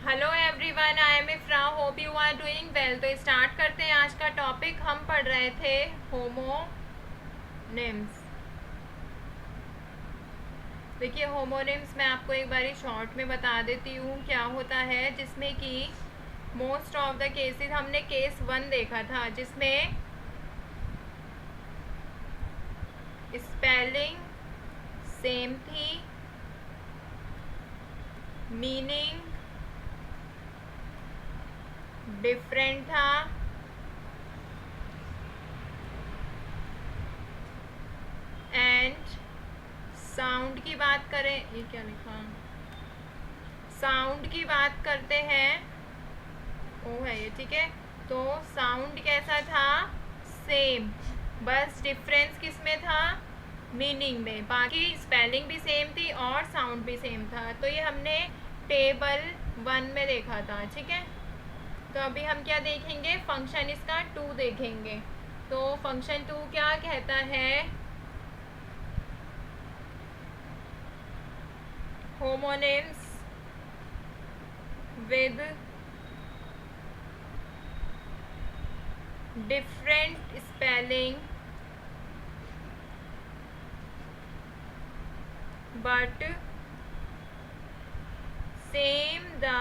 Hello everyone, I am Ifra. Hope you are doing well. तो start करते हैं आज का टॉपिक। हम पढ़ रहे थे होमोनिम्स। देखिए, होमोनिम्स मैं आपको एक बारी शॉर्ट में बता देती हूँ क्या होता है, जिसमें कि मोस्ट ऑफ द केसेस हमने केस 1 देखा था, जिसमें स्पेलिंग सेम थी, मीनिंग डिफरेंट था, एंड साउंड की बात करें, ये क्या लिखा, साउंड की बात करते हैं, ओ है ये, ठीक है। तो साउंड कैसा था, सेम, बस डिफरेंस किस में था, मीनिंग में। बाकी स्पेलिंग भी सेम थी और साउंड भी सेम था। तो ये हमने टेबल 1 में देखा था, ठीक है। तो अभी हम क्या देखेंगे, फंक्शन इसका 2 देखेंगे। तो फंक्शन 2 क्या कहता है, homonyms with different spelling but same the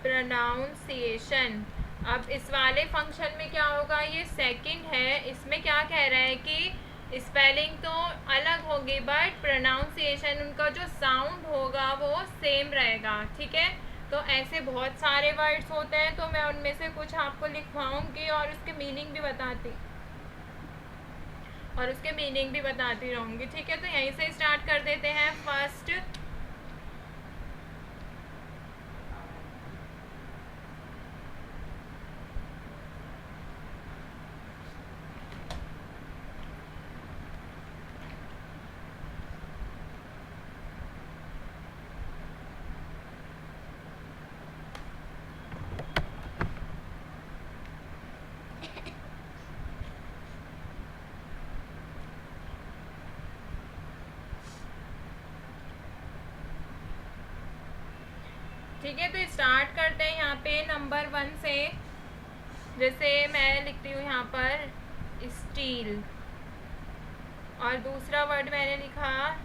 pronunciation। अब इस वाले फंक्शन में क्या होगा, ये सेकंड है, इसमें क्या कह रहा है कि स्पेलिंग तो अलग होगी बट प्रोनाउंसिएशन, उनका जो साउंड होगा वो सेम रहेगा, ठीक है। तो ऐसे बहुत सारे वर्ड्स होते हैं, तो मैं उनमें से कुछ आपको लिखवाऊंगी और उसके मीनिंग भी बताती रहूंगी, ठीक है। तो यहीं से स्टार्ट कर देते हैं। फर्स्ट, ठीक है। तो स्टार्ट करते हैं यहाँ पे नंबर 1 से। जैसे मैं लिखती हूँ यहाँ पर स्टील, और दूसरा वर्ड मैंने लिखा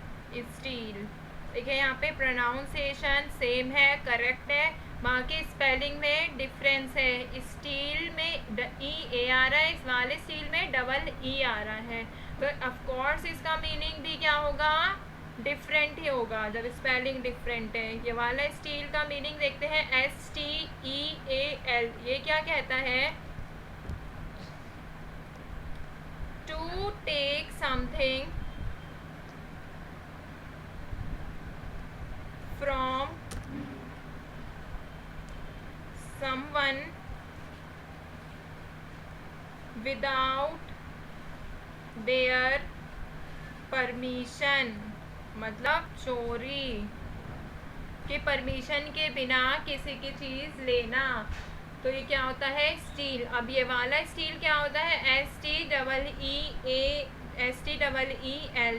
स्टील। देखिए यहाँ पे प्रोनाउंसिएशन सेम है, करेक्ट है, बाकी स्पेलिंग में डिफरेंस है। स्टील में ई ए आ रहा है, इस वाले स्टील में डबल ई आ रहा है। तो ऑफ कोर्स इसका मीनिंग भी क्या होगा, डिफरेंट ही होगा जब स्पेलिंग डिफरेंट है। ये वाला स्टील का मीनिंग देखते हैं, STEAL। ये क्या कहता है, to take something from someone without their permission, मतलब चोरी के परमिशन के बिना किसी की चीज़ लेना। तो ये क्या होता है, स्टील। अब ये वाला स्टील क्या होता है, STEEL।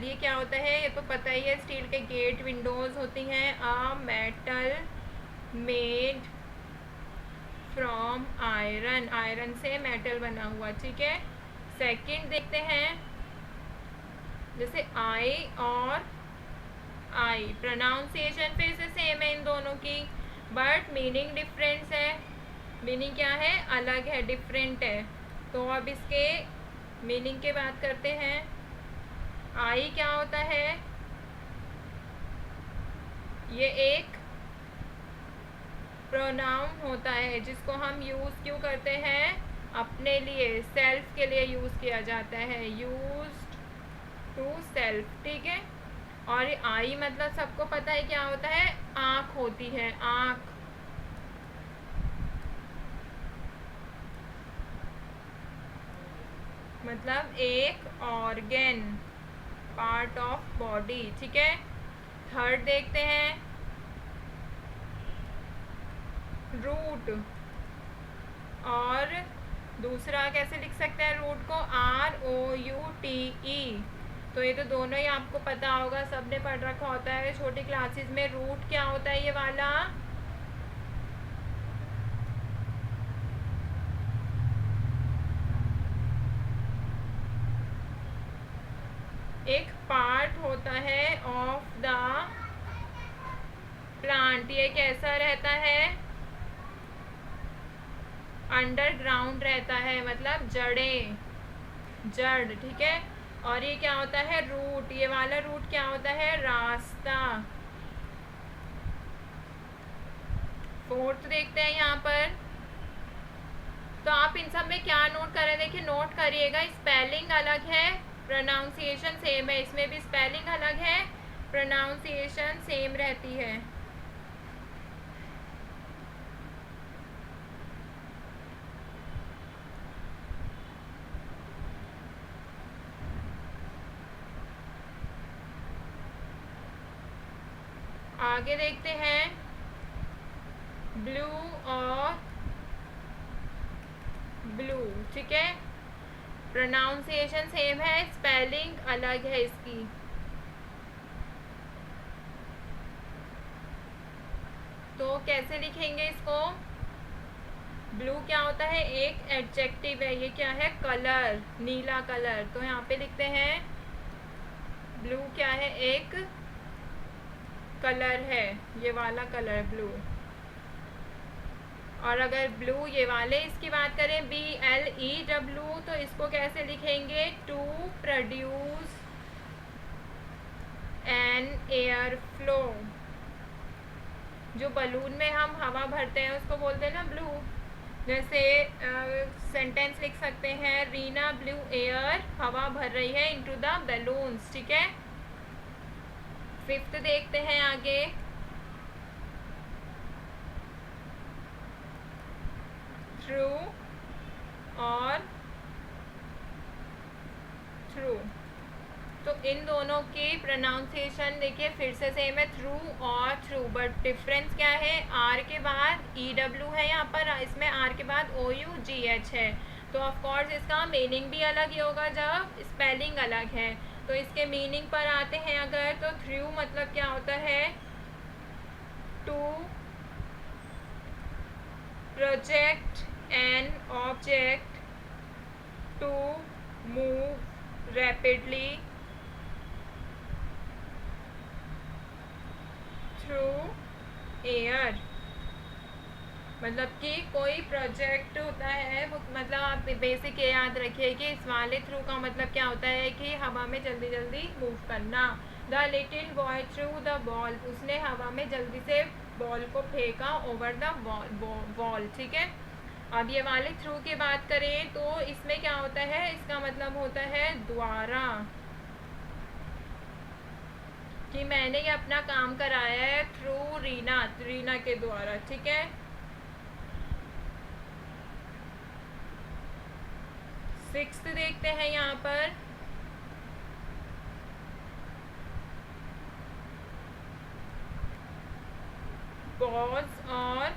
ये क्या होता है, ये तो पता ही है, स्टील के गेट विंडोज होती हैं। A metal made from iron, iron से मेटल बना हुआ, ठीक है। सेकंड देखते हैं, जैसे आई और आई, प्रोनाउंसिएशन फिर से सेम है इन दोनों की, बट मीनिंग डिफरेंस है। मीनिंग क्या है, अलग है, डिफरेंट है। तो अब इसके मीनिंग की बात करते हैं। आई क्या होता है, ये एक प्रोनाउन होता है जिसको हम यूज़ क्यों करते हैं, अपने लिए, सेल्फ के लिए यूज़ किया जाता है, यूज्ड टू सेल्फ, ठीक है। और आई मतलब सबको पता है क्या होता है, आँख होती है, आँख। मतलब एक ऑर्गन, पार्ट ऑफ बॉडी, ठीक है। थर्ड देखते हैं, रूट, और दूसरा कैसे लिख सकते हैं रूट को, ROUTE। तो ये तो दोनों ही आपको पता होगा, सबने पढ़ रखा होता है छोटी क्लासेस में। रूट क्या होता है ये वाला? एक पार्ट होता है ऑफ द प्लांट। ये कैसा रहता है? अंडरग्राउंड रहता है, मतलब जड़, ठीक है। और ये क्या होता है? रूट। ये वाला रूट क्या होता है? रास्ता। फोर्थ देखते हैं यहाँ पर। तो आप इन सब में क्या नोट करें? देखिए नोट करिएगा, स्पेलिंग अलग है, प्रोनाउंसिएशन सेम है। इसमें भी स्पेलिंग अलग है, प्रोनाउंसिएशन सेम रहती है। आगे देखते हैं, ब्लू और ब्लू, ठीक है। प्रोनाउंसिएशन सेम है, स्पेलिंग अलग है इसकी। तो कैसे लिखेंगे इसको? ब्लू क्या होता है? एक एडजेक्टिव है। ये क्या है? कलर, नीला कलर। तो यहाँ पे लिखते हैं ब्लू क्या है? एक कलर है, ये वाला कलर ब्लू। और अगर ब्लू ये वाले इसकी बात करें, BLEW, तो इसको कैसे लिखेंगे? To produce an air flow. जो बलून में हम हवा भरते हैं उसको बोलते हैं ना ब्लू। जैसे सेंटेंस लिख सकते हैं, रीना ब्लू एयर, हवा भर रही है इनटू द बैलून्स, ठीक है। फिफ्थ देखते हैं आगे, थ्रू और थ्रू। तो इन दोनों की प्रोनाउंसिएशन देखिए फिर से सेम है, थ्रू और थ्रू, बट डिफरेंस क्या है? आर के बाद EW है यहाँ पर, इसमें आर के बाद OUGH है। तो ऑफ कोर्स इसका मीनिंग भी अलग ही होगा जब स्पेलिंग अलग है। तो इसके मीनिंग पर आते हैं अगर, तो थ्रू मतलब क्या होता है? To project an object to move rapidly through air. मतलब कि कोई प्रोजेक्ट होता है वो, मतलब आप बेसिक ये याद रखिए कि इस वाले थ्रू का मतलब क्या होता है कि हवा में जल्दी जल्दी मूव करना। The little boy through the ball, उसने हवा में जल्दी से बॉल को फेंका ओवर द वॉल, ठीक है। अब ये वाले थ्रू की बात करें तो इसमें क्या होता है? इसका मतलब होता है द्वारा, कि मैंने ये अपना काम कराया है थ्रू रीना के द्वारा, ठीक है। सिक्स्थ देखते हैं यहाँ पर, पॉज और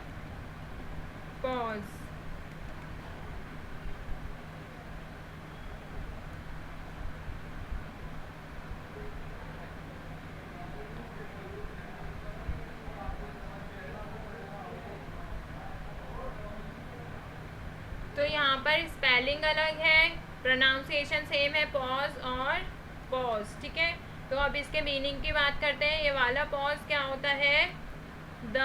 पॉज। तो यहाँ पर स्पेलिंग अलग है, प्रोनाउंसिएशन सेम है, पॉज और पॉज, ठीक है। तो अब इसके मीनिंग की बात करते हैं। ये वाला पॉज क्या होता है? The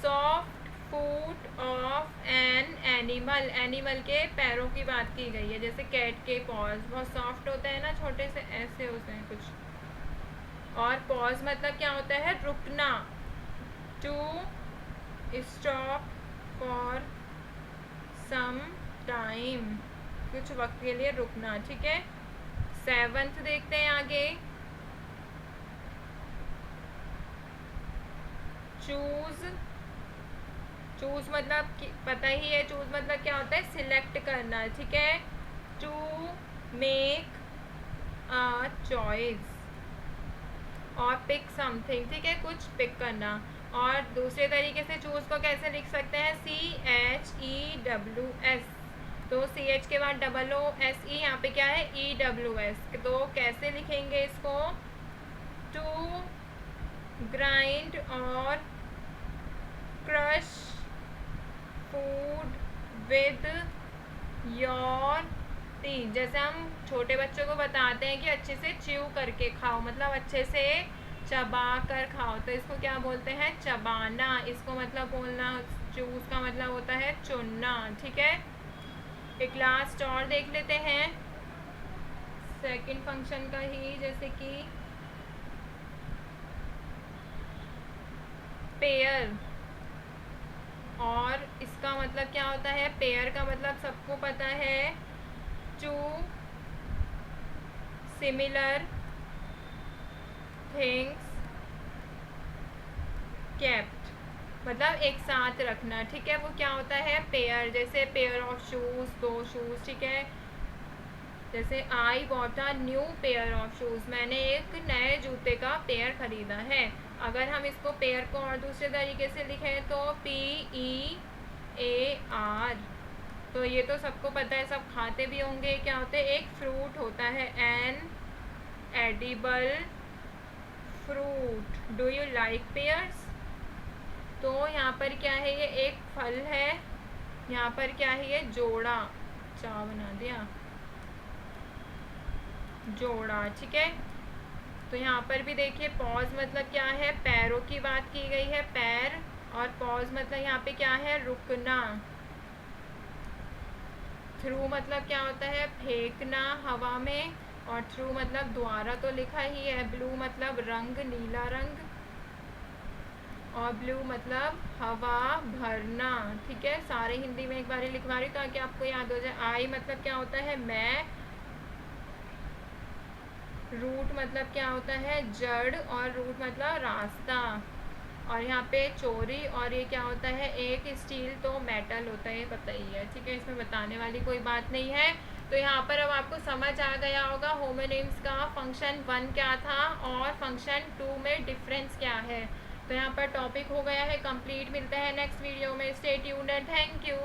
soft foot of an animal, animal के पैरों की बात की गई है। जैसे कैट के पॉज बहुत सॉफ्ट होते हैं ना, छोटे से ऐसे होते हैं कुछ। और पॉज मतलब क्या होता है? रुकना, to stop for some time, कुछ वक्त के लिए रुकना, ठीक है। सेवंथ देखते हैं आगे, चूज। चूज मतलब पता ही है, चूज मतलब क्या होता है? सिलेक्ट करना, ठीक है। टू मेक अ चॉइस और पिक समथिंग, ठीक है, कुछ पिक करना। और दूसरे तरीके से चूज को कैसे लिख सकते हैं? CHEWS, तो CH के बाद OOSE, यहाँ पे क्या है EWS। तो कैसे लिखेंगे इसको? टू ग्राइंड और crush food with your teeth. जैसे हम छोटे बच्चों को बताते हैं कि अच्छे से च्यू करके खाओ, मतलब अच्छे से चबा कर खाओ, तो इसको क्या बोलते हैं? चबाना। इसको मतलब बोलना, चूज का मतलब होता है चुनना। ठीक है, एक लास्ट और देख लेते हैं सेकंड फंक्शन का ही, जैसे कि पेयर। और इसका मतलब क्या होता है? पेयर का मतलब सबको पता है, टू सिमिलर थिंग्स केप्ट, मतलब एक साथ रखना। ठीक है, वो क्या होता है? पेयर। जैसे पेयर ऑफ शूज, 2 शूज। ठीक है, जैसे I bought a new pair of shoes, मैंने एक नए जूते का पेयर खरीदा है। अगर हम इसको पेयर को और दूसरे तरीके से लिखें तो PEAR। तो ये तो सबको पता है, सब खाते भी होंगे। क्या होते हैं? एक फ्रूट होता है, an edible fruit. Do you like pears? तो यहाँ पर क्या है? ये एक फल है। यहाँ पर क्या है? ये जोड़ा, चा बना दिया, जोड़ा। ठीक है, तो यहाँ पर भी देखिए पॉज मतलब क्या है? पैरों की बात की गई है, पैर। और पॉज मतलब यहाँ पे क्या है? रुकना। थ्रू मतलब क्या होता है? फेंकना हवा में। और थ्रू मतलब द्वारा तो लिखा ही है। ब्लू मतलब रंग, नीला रंग। और ब्लू मतलब हवा भरना। ठीक है, सारे हिंदी में एक बार लिखवा रही हूँ ताकि आपको याद हो जाए। आई मतलब क्या होता है? मैं। रूट मतलब क्या होता है? जड़। और रूट मतलब रास्ता। और यहाँ पे चोरी। और ये क्या होता है? एक स्टील तो मेटल होता है, ये पता ही है। ठीक है, इसमें बताने वाली कोई बात नहीं है। तो यहाँ पर अब आपको समझ आ गया होगा होमोनिम्स का फंक्शन 1 क्या था और फंक्शन 2 में डिफरेंस क्या है। तो यहाँ पर टॉपिक हो गया है कंप्लीट। मिलता है नेक्स्ट वीडियो में। Stay tuned and thank you.